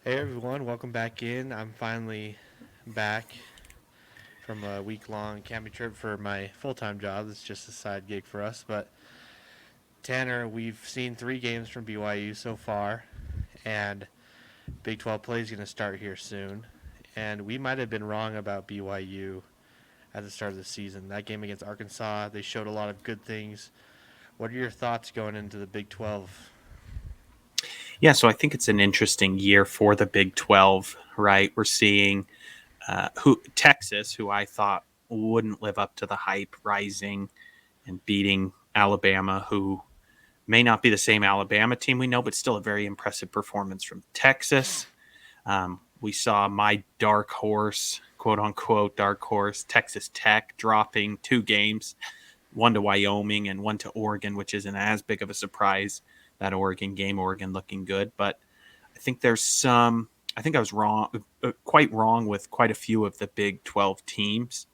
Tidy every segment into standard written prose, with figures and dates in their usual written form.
Hey everyone, welcome back in. I'm finally back from a week-long camping trip for my full-time job. It's just a side gig for us. But Tanner, we've seen 3 games from BYU so far, and Big 12 play is going to start here soon. And we might have been wrong about BYU at the start of the season. That game against Arkansas, they showed a lot of good things. What are your thoughts going into the Big 12? Yeah, so I think it's an interesting year for the Big 12, right? We're seeing who Texas, who I thought wouldn't live up to the hype, rising and beating Alabama, who may not be the same Alabama team we know, but still a very impressive performance from Texas. We saw my dark horse, quote unquote, dark horse, Texas Tech, dropping 2 games, one to Wyoming and one to Oregon, which isn't as big of a surprise. That Oregon game, Oregon looking good, but I think there's some. I think I was wrong, quite wrong with quite a few of the Big 12 teams.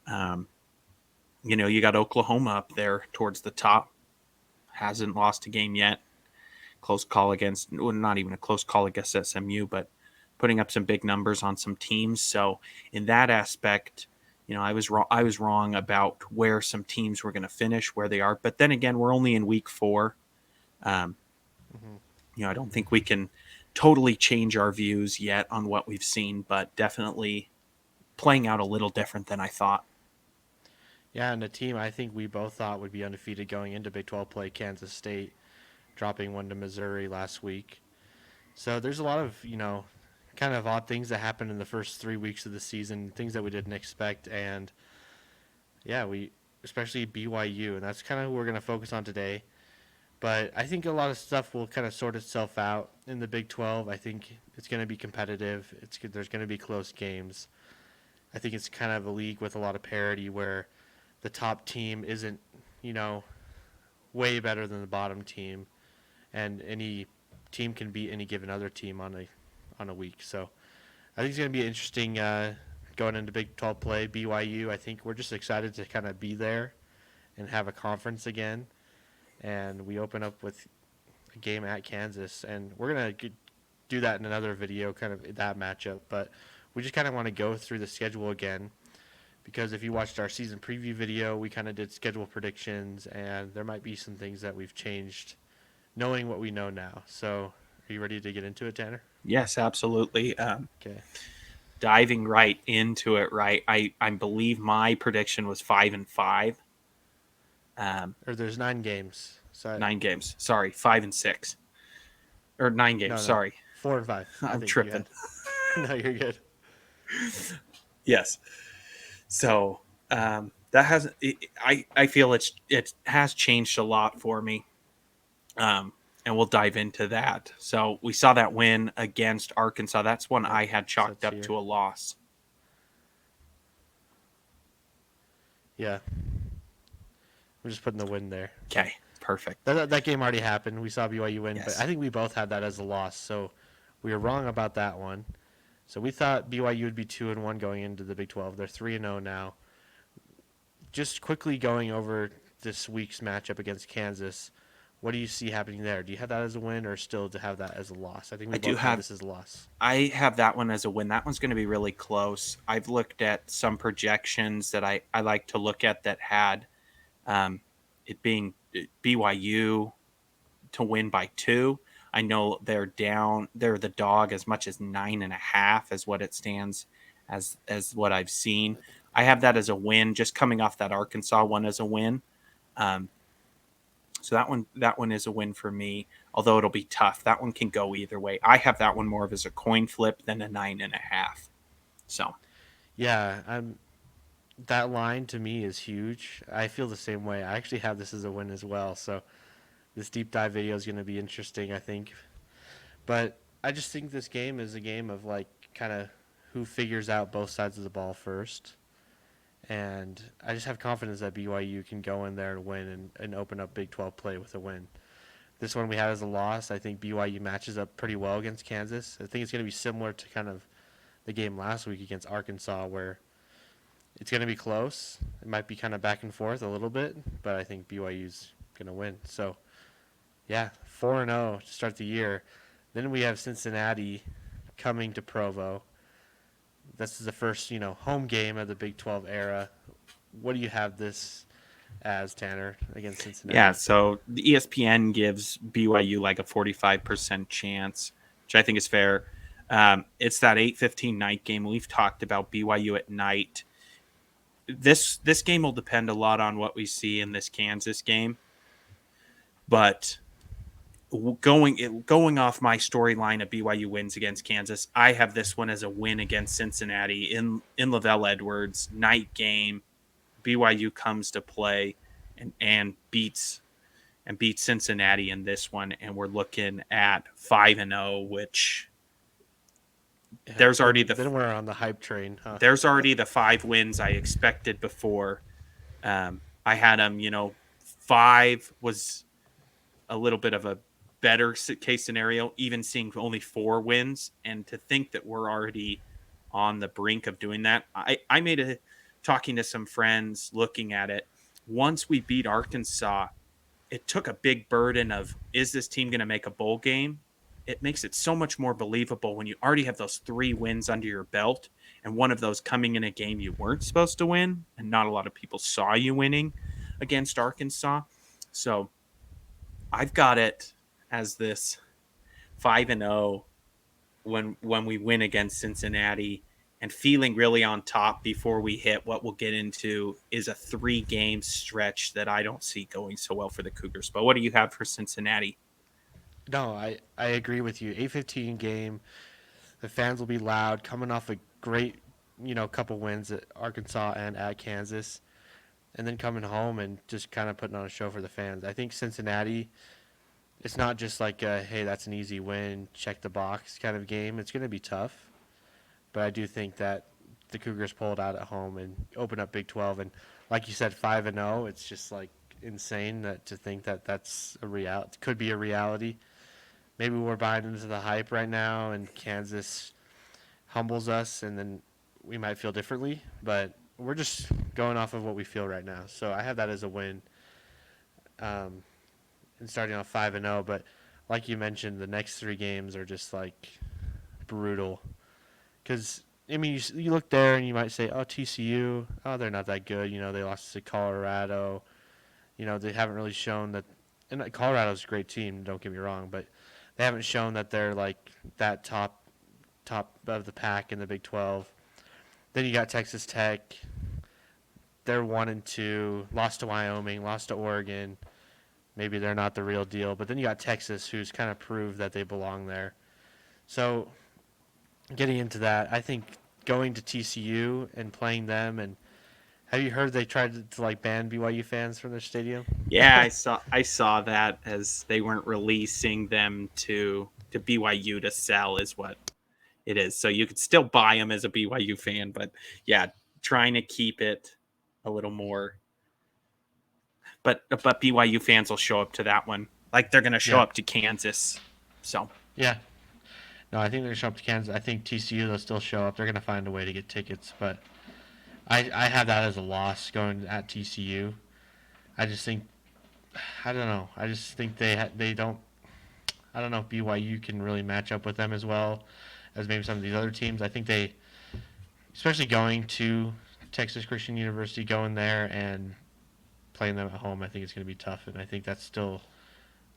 Um, you got Oklahoma up there towards the top, hasn't lost a game yet. Close call against, well, not even a close call against SMU, but putting up some big numbers on some teams. So in that aspect, I was wrong. I was wrong about where some teams were going to finish, where they are. But then again, we're only in week 4. Um, Mm-hmm. I don't think we can totally change our views yet on what we've seen, but definitely playing out a little different than I thought. Yeah, and the team I think we both thought would be undefeated going into Big 12 play, Kansas State, dropping one to Missouri last week. So there's a lot of, kind of odd things that happened in the first 3 weeks of the season, things that we didn't expect. And yeah, especially BYU, and that's kind of who we're going to focus on today. But I think a lot of stuff will kind of sort itself out in the Big 12. I think it's going to be competitive. There's going to be close games. I think it's kind of a league with a lot of parity where the top team isn't, you know, way better than the bottom team, and any team can beat any given other team on a week. So I think it's going to be interesting going into Big 12 play. BYU, I think we're just excited to kind of be there and have a conference again. And we open up with a game at Kansas, and we're going to do that in another video, kind of that matchup. But we just kind of want to go through the schedule again because if you watched our season preview video, we kind of did schedule predictions, and there might be some things that we've changed knowing what we know now. So, are you ready to get into it, Tanner? Yes, absolutely. Okay. Diving right into it, right? I believe my prediction was 5-5. Um, Or there's 9 games. So, 9 games. Sorry, 5-6 or 9 games. no. Sorry, 4 and 5, I I'm think you tripping. had. No, you're good. Yes. So that has I feel it has changed a lot for me. Um, and we'll dive into that. So we saw that win against Arkansas. That's one Yep. I had So chalked it's up here. to a loss. Yeah. I'm just putting the win there. But Okay, perfect. that game already happened. We saw BYU win, but I Yes. think we both had that as a loss. So we were wrong about that one. So we thought BYU would be 2-1 going into the Big 12. They're 3-0 now. Just quickly going over this week's matchup against Kansas. What do you see happening there? Do you have that as a win or still to have that as a loss? I think we I do both had have this as a loss. I have that one as a win. That one's going to be really close. I've looked at some projections that I like to look at that had um, it being BYU to win by 2. I know they're the dog as much as 9.5 as what it stands as what I've seen. I have that as a win, just coming off that Arkansas one as a win. Um, so that one is a win for me, although it'll be tough. That one can go either way. I have that one more of as a coin flip than a 9.5. So Yeah, that line to me is huge. I feel the same way. I actually have this as a win as well. So this deep dive video is going to be interesting, I think. But I just think this game is a game of like kind of who figures out both sides of the ball first. And I just have confidence that BYU can go in there and win and open up Big 12 play with a win. This one we had as a loss. I think BYU matches up pretty well against Kansas. I think it's going to be similar to kind of the game last week against Arkansas, where it's going to be close. It might be kind of back and forth a little bit, but I think BYU's going to win. So, yeah, 4-0 to start the year. Then we have Cincinnati coming to Provo. This is the first, home game of the Big 12 era. What do you have this as, Tanner, against Yeah, Cincinnati? so the ESPN gives BYU like a 45% chance, which I think is fair. It's that 8:15 night game. We've talked about BYU at night. This game will depend a lot on what we see in this Kansas game, but going off my storyline of BYU wins against Kansas, I have this one as a win against Cincinnati in Lavelle Edwards night game. BYU comes to play and beats Cincinnati in this one, and we're looking at 5-0, which Yeah, there's already the then we're on the hype train, huh? there's already the 5 wins I expected before. I had them, 5 was a little bit of a better case scenario, even seeing only 4 wins. And to think that we're already on the brink of doing that, I made a talking to some friends looking at it. Once we beat Arkansas, it took a big burden of, is this team going to make a bowl game? It makes it so much more believable when you already have those 3 wins under your belt, and one of those coming in a game you weren't supposed to win, and not a lot of people saw you winning against Arkansas. So I've got it as this 5-0 when we win against Cincinnati, and feeling really on top before we hit what we'll get into is a 3-game stretch that I don't see going so well for the Cougars. But what do you have for Cincinnati? No, I agree with you. 8:15 game. The fans will be loud, coming off a great, couple wins at Arkansas and at Kansas, and then coming home and just kind of putting on a show for the fans. I think Cincinnati, it's not just like hey, that's an easy win, check the box kind of game. It's going to be tough, but I do think that the Cougars pulled out at home and opened up Big 12, and like you said, 5-0. It's just like insane to think that that's a reality. Could be a reality. Maybe we're buying into the hype right now, and Kansas humbles us, and then we might feel differently. But we're just going off of what we feel right now. So I have that as a win, um, and starting off 5-0. But like you mentioned, the next 3 games are just like brutal. Because I mean, you look there and you might say, "Oh, TCU, oh, they're not that good." They lost to Colorado. They haven't really shown that. And Colorado's a great team. Don't get me wrong, but they haven't shown that they're like that top of the pack in the Big 12. Then you got Texas Tech. They're 1-2. Lost to Wyoming. Lost to Oregon. Maybe they're not the real deal. But then you got Texas, who's kind of proved that they belong there. So getting into that, I think going to TCU and playing them, and have you heard they tried to like ban BYU fans from their stadium? Yeah, I saw that as they weren't releasing them to BYU to sell is what it is. So you could still buy them as a BYU fan, but yeah, trying to keep it a little more. But BYU fans will show up to that one like they're going to show Yeah, up to Kansas. So yeah. No, I think they're gonna show up to Kansas. I think TCU they'll still show up. They're gonna find a way to get tickets, but I have that as a loss going at TCU. I just think I don't know. I just think they don't. I don't know if BYU can really match up with them as well as maybe some of these other teams. I think they, especially going to Texas Christian University, going there and playing them at home, I think it's going to be tough, and I think that's still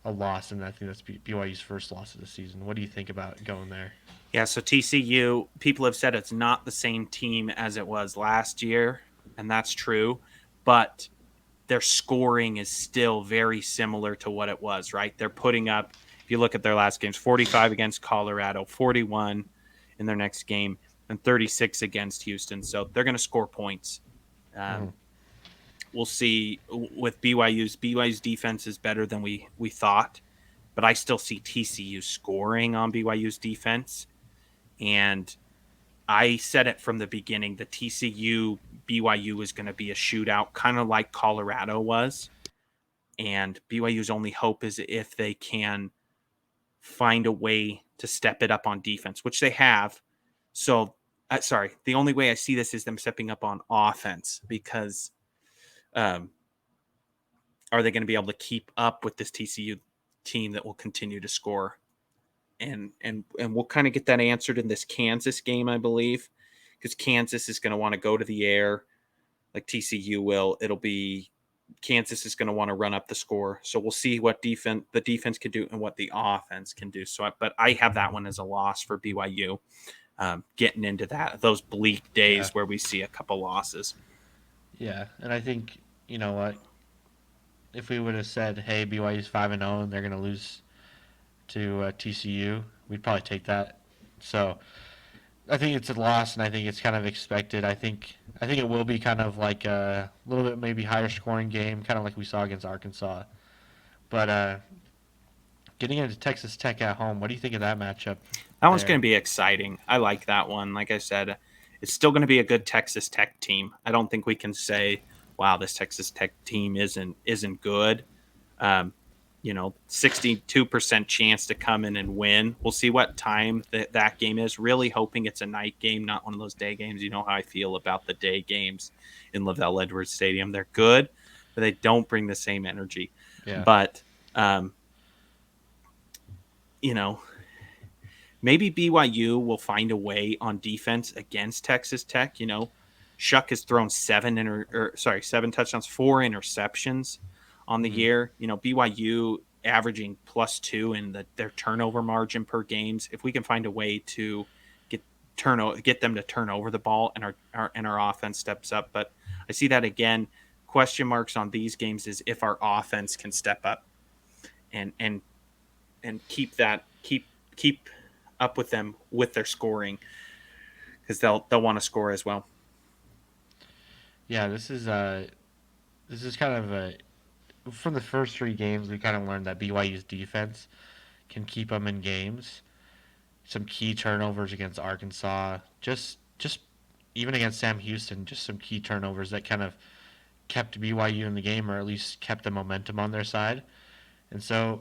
a loss, and I think that's BYU's first loss of the season. What do you think about going there? yeah, so TCU, people have said it's not the same team as it was last year, and that's true. But their scoring is still very similar to what it was, right? They're putting up, if you look at their last games, 45 against Colorado, 41 in their next game, and 36 against Houston. So they're going to score points. Mm-hmm. Um, we'll see with BYU's defense is better than we thought, but I still see TCU scoring on BYU's defense. And I said it from the beginning, the TCU BYU is going to be a shootout, kind of like Colorado was. And BYU's only hope is if they can find a way to step it up on defense, which they have. So, sorry, the only way I see this is them stepping up on offense because um, are they going to be able to keep up with this TCU team that will continue to score? and we'll kind of get that answered in this Kansas game, I believe, because Kansas is going to want to go to the air like TCU will. It'll be Kansas is going to want to run up the score. So we'll see what the defense can do and what the offense can do. But I have that one as a loss for BYU. Getting into those bleak Yeah. days where we see a couple losses. Yeah, and I think you know what, if we would have said, "Hey, BYU's 5-0 and they're going to lose to TCU," we'd probably take that. So I think it's a loss, and I think it's kind of expected. I think it will be kind of like a little bit maybe higher scoring game, kind of like we saw against Arkansas. But getting into Texas Tech at home, what do you think of that matchup That one's going there? to be exciting. I like that one. Like I said, it's still going to be a good Texas Tech team. I don't think we can say, "Wow, this Texas Tech team isn't good." 62% chance to come in and win. We'll see what time that game is. Really hoping it's a night game, not one of those day games. You know how I feel about the day games in Lavelle Edwards Stadium. They're good, but they don't bring the same energy. Yeah, But um, you know, maybe BYU will find a way on defense against Texas Tech. Shuck has thrown seven touchdowns, 4 interceptions on the mm-hmm. year. BYU averaging +2 in their turnover margin per games. If we can find a way to get them to turn over the ball and our offense steps up, but I see that again. Question marks on these games is if our offense can step up and keep up with them with their scoring because they'll want to score as well. Yeah. This is kind of a from the first three games we kind of learned that BYU's defense can keep them in games. Some key turnovers against Arkansas, just even against Sam Houston, just some key turnovers that kind of kept BYU in the game, or at least kept the momentum on their side. And so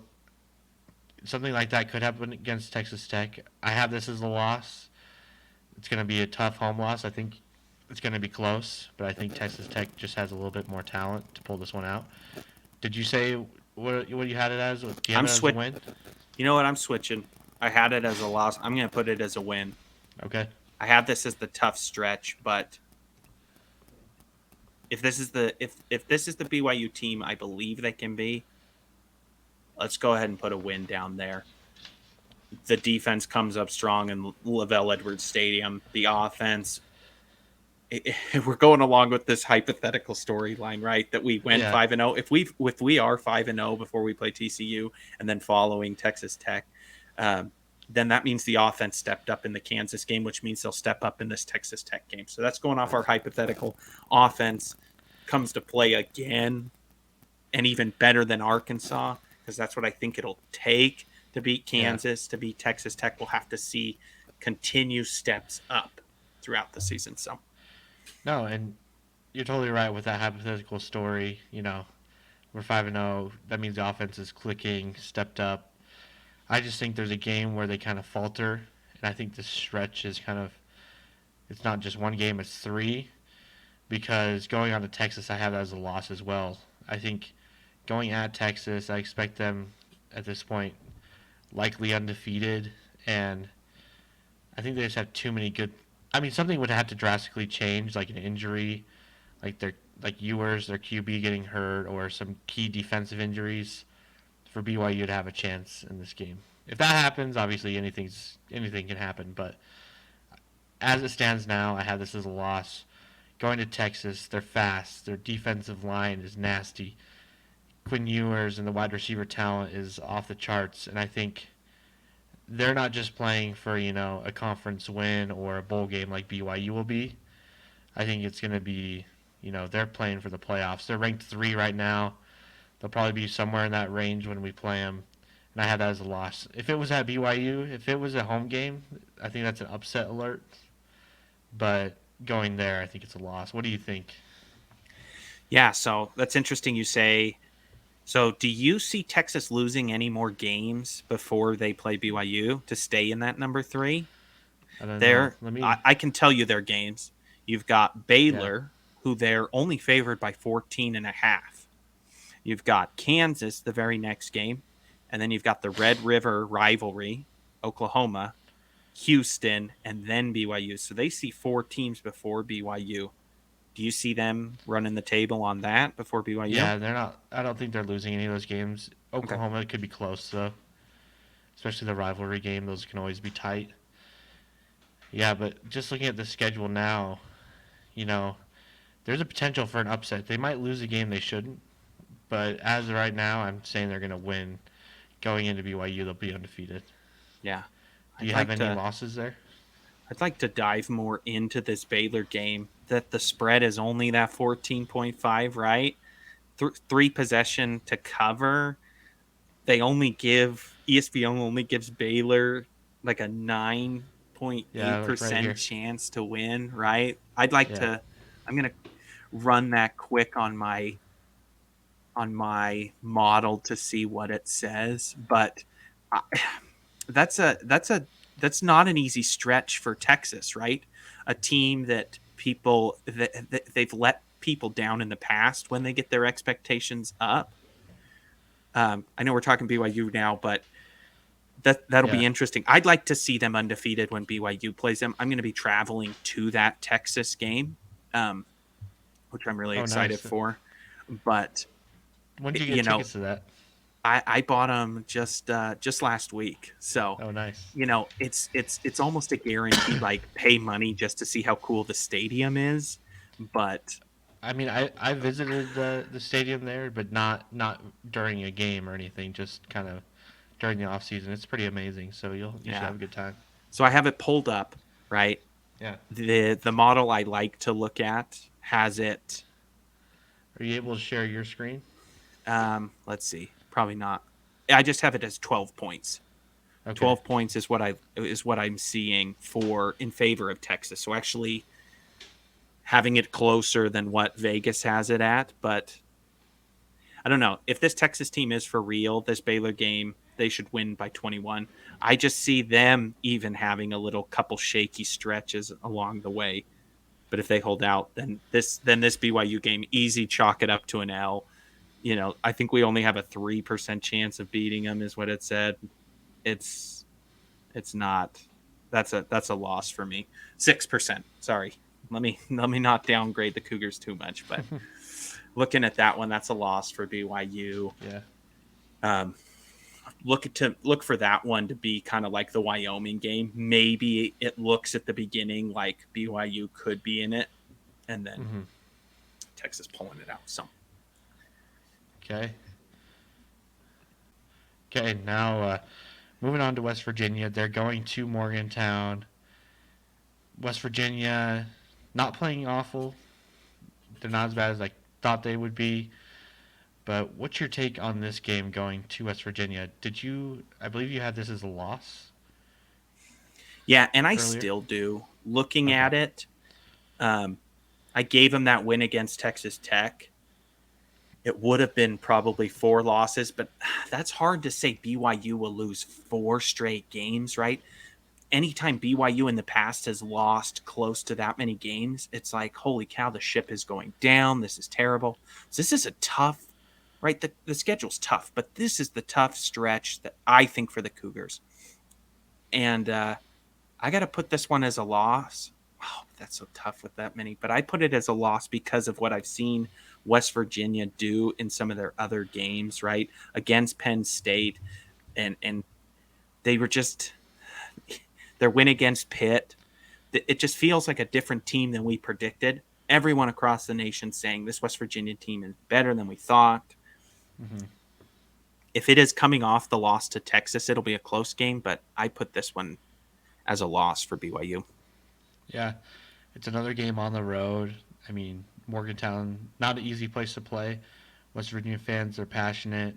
something like that could happen against Texas Tech. I have this as a loss. It's going to be a tough home loss. I think it's going to be close, but I think Texas Tech just has a little bit more talent to pull this one out. Did you say what you had it as? Do you have I'm it as a switch. win? You know what? I'm switching. I had it as a loss. I'm going to put it as a win. Okay. I had this as the tough stretch, but if this is the BYU team I believe they can be, let's go ahead and put a win down there. The defense comes up strong in Lavelle Edwards Stadium. The offense, we're going along with this hypothetical storyline, right? That we went Yeah. 5-0. If we are 5-0 before we play TCU, and then following Texas Tech, then that means the offense stepped up in the Kansas game, which means they'll step up in this Texas Tech game. So that's going off our hypothetical. Offense comes to play again, and even better than Arkansas, because that's what I think it'll take to beat Yeah. Kansas, to beat Texas Tech. We'll have to see continue steps up throughout the season. So No, and you're totally right with that hypothetical story. We're 5-0. That means the offense is clicking, stepped up. I just think there's a game where they kind of falter, and I think this stretch is kind of it's not just one game, it's three. Because going on to Texas, I have that as a loss as well. I think going at Texas, I expect them at this point likely undefeated, and I think they just have too many good. I mean, something would have to drastically change, like an injury, like Ewers, their QB getting hurt, or some key defensive injuries for BYU to have a chance in this game. If that happens, obviously anything can happen. But as it stands now, I have this as a loss. Going to Texas, they're fast. Their defensive line is nasty. Quinn Ewers and the wide receiver talent is off the charts, and I think they're not just playing for a conference win or a bowl game like BYU will be. I think it's going to be they're playing for the playoffs. They're ranked 3 right now. They'll probably be somewhere in that range when we play them. And I have that as a loss. If it was at BYU, if it was a home game, I think that's an upset alert. But going there, I think it's a loss. What do you think? yeah, so that's interesting you say. So do you see Texas losing any more games before they play BYU to stay in that number 3? I don't know. There, Let I, me. I can tell you their games. You've got Yeah. Baylor, who they're only favored by 14.5. You've got Kansas the very next game, and then you've got the Red River rivalry. Oklahoma, Houston, and then BYU. So they see 4 teams before BYU. Do you see them running the table on that before BYU? Yeah, they're not. I don't think they're losing any of those games. Okay. Oklahoma could be close though, especially the rivalry game. Those can always be tight. Yeah, but just looking at the schedule now, you know, there's a potential for an upset. They might lose a game they shouldn't, but as of right now, I'm saying they're going to win. Going into BYU, they'll be undefeated. Yeah. Do I'd you have like any to losses there? I'd like to dive more into this Baylor game. That the spread is only that 14.5, right? 3 possession to cover. They only give ESPN only gives Baylor like a Yeah, like right 9.8% here. chance to win, right? I'd like Yeah, to I'm going to run that quick on my model to see what it says, but I, that's not an easy stretch for Texas, right? A team that that they've let people down in the past when they get their expectations up. I know we're talking BYU now, but that'll yeah. be interesting. I'd like to see them undefeated when BYU plays them. I'm going to be traveling to that Texas game, um, which I'm really Oh, excited nice. for. But When did you get you know, tickets to that? I bought them just last week, so Oh, nice. it's almost a guaranteed like pay money just to see how cool the stadium is. But I mean, I visited the stadium there, but not during a game or anything. Just kind of during the off season. It's pretty amazing. So you should yeah, have a good time. so I have it pulled up, right? Yeah. The model I like to look at has it. Are you able to share your screen? Let's see, probably not. I just have it as 12 points. Okay. 12 points is what I'm seeing for in favor of Texas. So actually having it closer than what Vegas has it at, but I don't know. If this Texas team is for real, this Baylor game, they should win by 21. I just see them even having a little couple shaky stretches along the way. But if they hold out, then this BYU game, easy chalk it up to an L. I think we only have a 3% chance of beating them, is what it said. It's it's not. That's a loss for me. 6%. Sorry. Let me not downgrade the Cougars too much, but looking at that one, that's a loss for BYU. Yeah. Um, look for that one to be kind of like the Wyoming game. Maybe it looks at the beginning like BYU could be in it, and then Mm-hmm. Texas pulling it out. So Okay. Okay. Now moving on to West Virginia. They're going to Morgantown. West Virginia, not playing awful. They're not as bad as I thought they would be. But what's your take on this game going to West Virginia? Did you? I believe you had this as a loss yeah, and I earlier. still do. Looking Okay. at it, um, I gave them that win against Texas Tech. It would have been probably 4 losses, but that's hard to say. BYU will lose 4 straight games, right? Anytime BYU in the past has lost close to that many games, it's like, holy cow, the ship is going down. This is terrible. So this is a tough, right? The schedule's tough, but this is the tough stretch that I think for the Cougars. And I got to put this one as a loss. Oh, that's so tough with that many, but I put it as a loss because of what I've seen West Virginia do in some of their other games, right? Against Penn State, and they were just their win against Pitt. It just feels like a different team than we predicted. Everyone across the nation saying this West Virginia team is better than we thought. Mm-hmm. If it is coming off the loss to Texas, it'll be a close game, but I put this one as a loss for BYU. Yeah, it's another game on the road. I mean, Morgantown, not an easy place to play. West Virginia fans are passionate.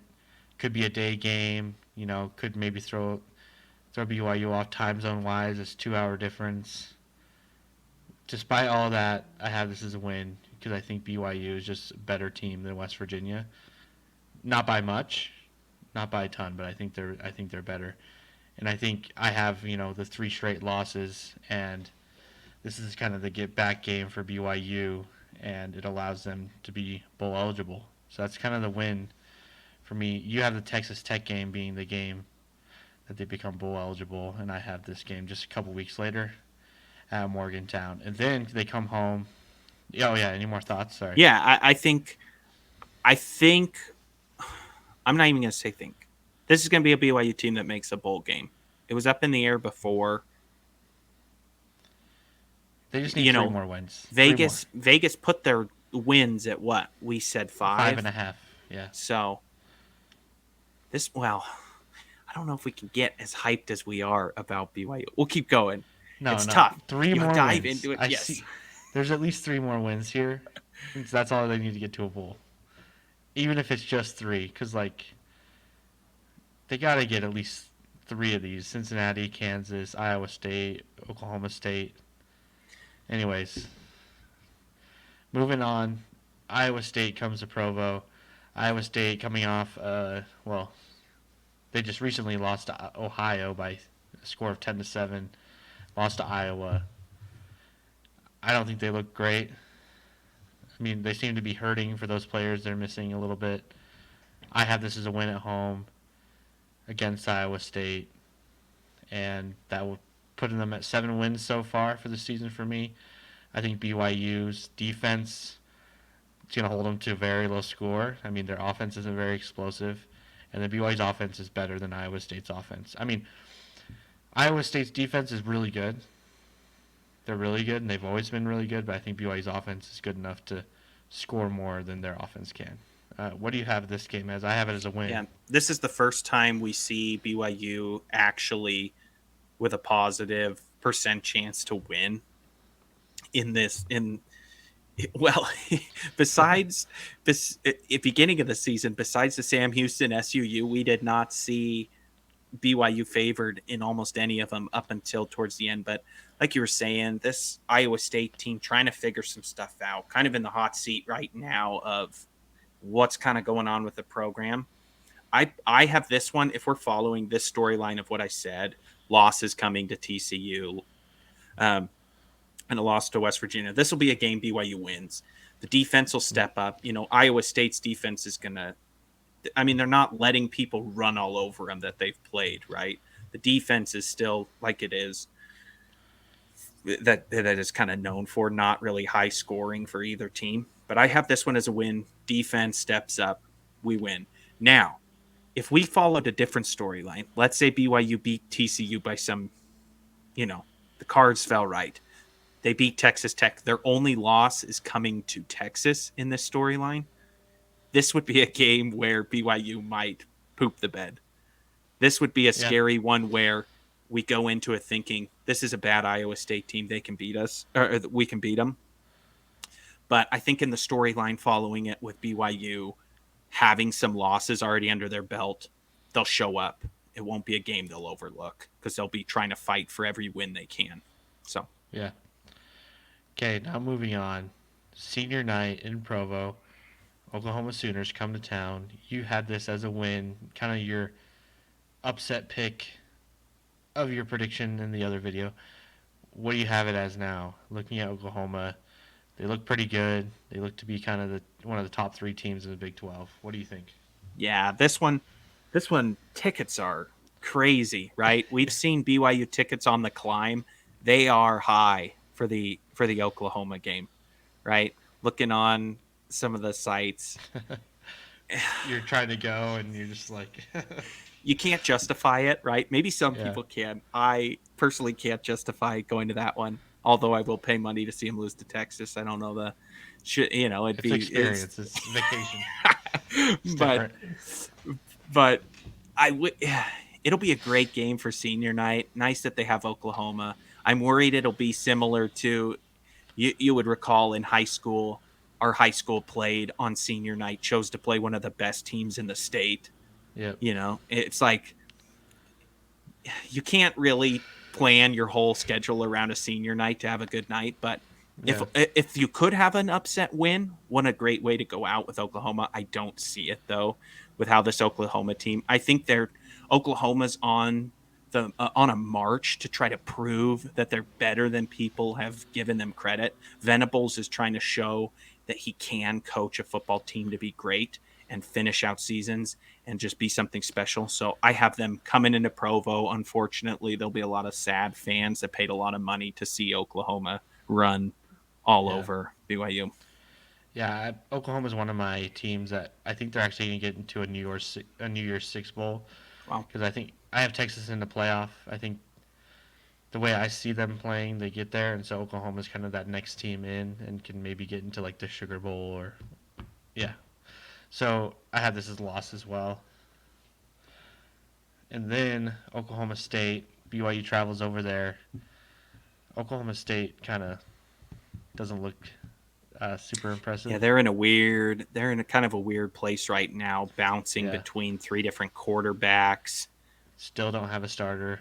Could be a day game. Could maybe throw BYU off time zone wise. It's 2 hour difference. Despite all that, I have this as a win because I think BYU is just a better team than West Virginia. Not by much, not by a ton, but I think they're better. And I think I have the 3 straight losses, and this is kind of the get back game for BYU, and it allows them to be bowl eligible. So that's kind of the win for me. You have the Texas Tech game being the game that they become bowl eligible, and I have this game just a couple weeks later at Morgantown, and then they come home. Oh yeah, any more thoughts? Sorry. Yeah, I think I'm not even going to say think. This is going to be a BYU team that makes a bowl game. It was up in the air before. They just need You three know, more wins. Three more. Vegas put their wins at what? We said Five and five. a half. Yeah. So well, I don't know if we can get as hyped as we are about BYU. We'll keep going. No, It's no. tough. Three You more dive wins. into it. I Yes. see. There's at least three more wins here. That's all they need to get to a bowl. Even if it's just three, because like they got to get at least three of these: Cincinnati, Kansas, Iowa State, Oklahoma State. Anyways, moving on. Iowa State comes to Provo. Iowa State coming off. Well, they just recently lost to Ohio by a score of 10-7. Lost to Iowa. I don't think they look great. I mean, they seem to be hurting for those players. They're missing a little bit. I have this as a win at home against Iowa State, and that will put them at 7 wins so far for the season for me. I think BYU's defense is going to hold them to a very low score. I mean, their offense isn't very explosive, and the BYU's offense is better than Iowa State's offense. I mean, Iowa State's defense is really good. They're really good, and they've always been really good, but I think BYU's offense is good enough to score more than their offense can. What do you have this game as? I have it as a win. Yeah. This is the first time we see BYU actually with a positive percent chance to win in this in well besides beginning of the season, besides the Sam Houston SUU, we did not see BYU favored in almost any of them up until towards the end. But like you were saying, this Iowa State team trying to figure some stuff out, kind of in the hot seat right now of what's kind of going on with the program. I have this one, if we're following this storyline of what I said, losses coming to TCU, um, and a loss to West Virginia. This will be a game BYU wins. The defense will step up. You know, Iowa State's defense is going to, I mean, they're not letting people run all over them that they've played, right? The defense is still like it is, that is kind of known for, not really high scoring for either team. But I have this one as a win. Defense steps up, we win. Now, if we followed a different storyline, let's say BYU beat TCU by some, the cards fell right. They beat Texas Tech. Their only loss is coming to Texas in this storyline. This would be a game where BYU might poop the bed. This would be a Yeah, scary one where we go into it thinking this is a bad Iowa State team. They can beat us, or we can beat them. But I think in the storyline following it with BYU having some losses already under their belt, they'll show up. It won't be a game they'll overlook because they'll be trying to fight for every win they can. So, yeah. Okay, now moving on. Senior night in Provo. Oklahoma Sooners come to town. You had this as a win, kind of your upset pick of your prediction in the other video. What do you have it as now? Looking at Oklahoma, they look pretty good. They look to be kind of one of the top three teams in the Big 12. What do you think? yeah, this one tickets are crazy, right? We've seen BYU tickets on the climb. They are high for the Oklahoma game, right? Looking on some of the sites, You're trying to go, and you're just like, you can't justify it, right? Maybe some yeah, people can. I personally can't justify going to that one. Although I will pay money to see him lose to Texas. I don't know it'd it's be experience. It's vacation. It's but different. but I would. It'll be a great game for senior night. Nice that they have Oklahoma. I'm worried it'll be similar to you would recall in high school. Our high school played on senior night, chose to play one of the best teams in the state. Yep. It's like you can't really plan your whole schedule around a senior night to have a good night, but if Yeah. if you could have an upset win, what a great way to go out with Oklahoma. I don't see it though with how this Oklahoma team. I think Oklahoma's on a march to try to prove that they're better than people have given them credit. Venables is trying to show that he can coach a football team to be great and finish out seasons. and just be something special. So I have them coming into Provo. Unfortunately, there'll be a lot of sad fans that paid a lot of money to see Oklahoma run all Yeah. over BYU. Yeah, Oklahoma is one of my teams that I think they're actually going to get into a New Year's Six bowl Wow. because I think I have Texas in the playoff. I think the way I see them playing, they get there, and so Oklahoma's kind of that next team in and can maybe get into like the Sugar Bowl or yeah. So I have this as a loss as well. And then Oklahoma State, BYU travels over there. Oklahoma State kind of doesn't look super Yeah, impressive. they're in a kind of a weird place right now, bouncing Yeah, between three different quarterbacks. still don't have a starter.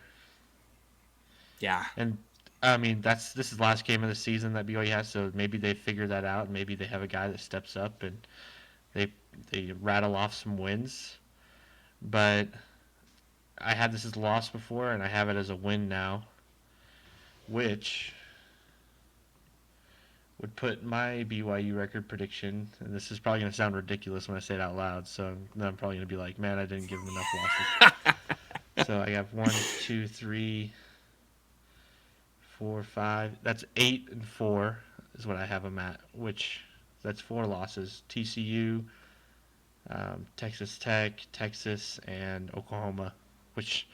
Yeah. And I mean, this is the last game of the season that BYU has, so maybe they figure that out. Maybe they have a guy that steps up and they they rattle off some wins. But I had this as a loss before, and I have it as a win now, which would put my BYU record prediction. And this is probably going to sound ridiculous when I say it out loud, so then I'm probably going to be like, man, I didn't give them enough losses. So I have 1, 2, 3, 4, 5. That's 8-4 is what I have them at, which that's 4 losses. TCU, Texas Tech, Texas, and Oklahoma, which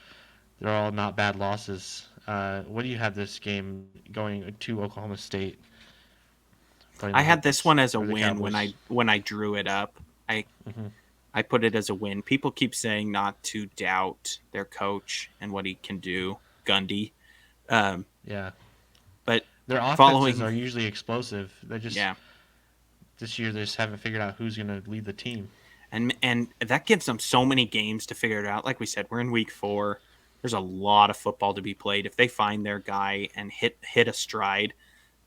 they're all not bad losses. What do you have this game going to Oklahoma State playing I the had this Hokies one as a or the win Cowboys? when I drew it up. I Mm-hmm. I put it as a win. People keep saying not to doubt their coach and what he can do, Gundy. Um, Yeah, but their offenses following, are usually explosive. They just yeah, this year they just haven't figured out who's going to lead the team. and that gives them so many games to figure it out. Like we said, we're in week 4. There's a lot of football to be played. If they find their guy and hit a stride,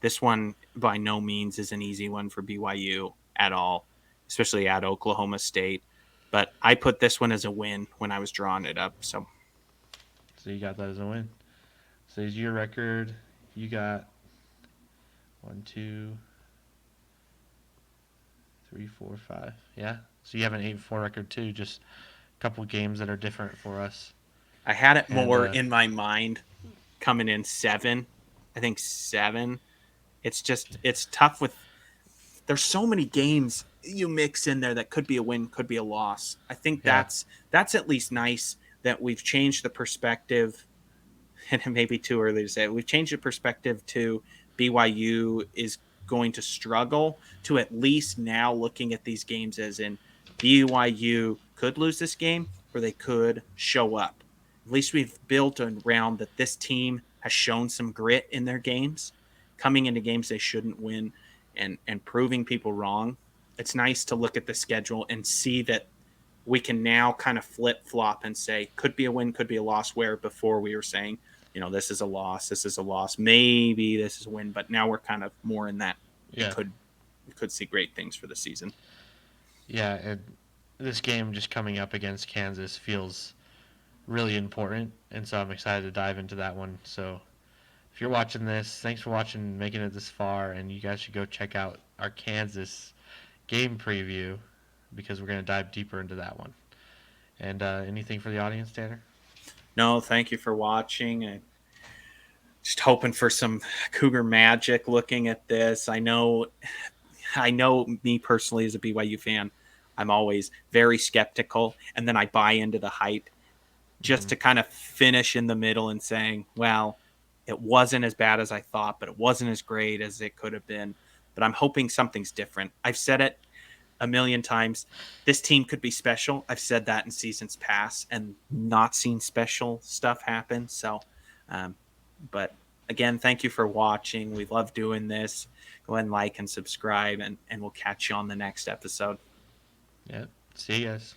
this one by no means is an easy one for BYU at all, especially at Oklahoma State. But I put this one as a win when I was drawing it up. So So you got that as a win. So is your record? You got 1, 2, 3, 4, 5. Yeah. So you have an 8-4 record too. Just a couple games that are different for us. I had it And more in my mind coming in 7. I think 7. It's tough with there's so many games you mix in there that could be a win, could be a loss. I think yeah, that's at least nice that we've changed the perspective, and it may be too early to say it. We've changed the perspective to BYU is going to struggle to at least now looking at these games as in BYU could lose this game or they could show up. At least we've built around that this team has shown some grit in their games, coming into games they shouldn't win and proving people wrong. It's nice to look at the schedule and see that we can now kind of flip flop and say could be a win, could be a loss. Where before we were saying, this is a loss, this is a loss, maybe this is a win, but now we're kind of more in that it yeah, could see great things for the season. yeah. And this game just coming up against Kansas feels really important, and so I'm excited to dive into that one. So if you're watching this, thanks for watching, making it this far, and you guys should go check out our Kansas game preview because we're going to dive deeper into that one. And anything for the audience, Tanner? No, thank you for watching. Just hoping for some Cougar magic looking at this. I know me personally as a BYU fan, I'm always very skeptical and then I buy into the hype just Mm-hmm. to kind of finish in the middle and saying, well, it wasn't as bad as I thought, but it wasn't as great as it could have been. But I'm hoping something's different. I've said it a million times. This team could be special. I've said that in seasons past and not seen special stuff happen. So, um, but again, thank you for watching. We love doing this. Go ahead and like and subscribe, and we'll catch you on the next episode. Yeah. See you guys.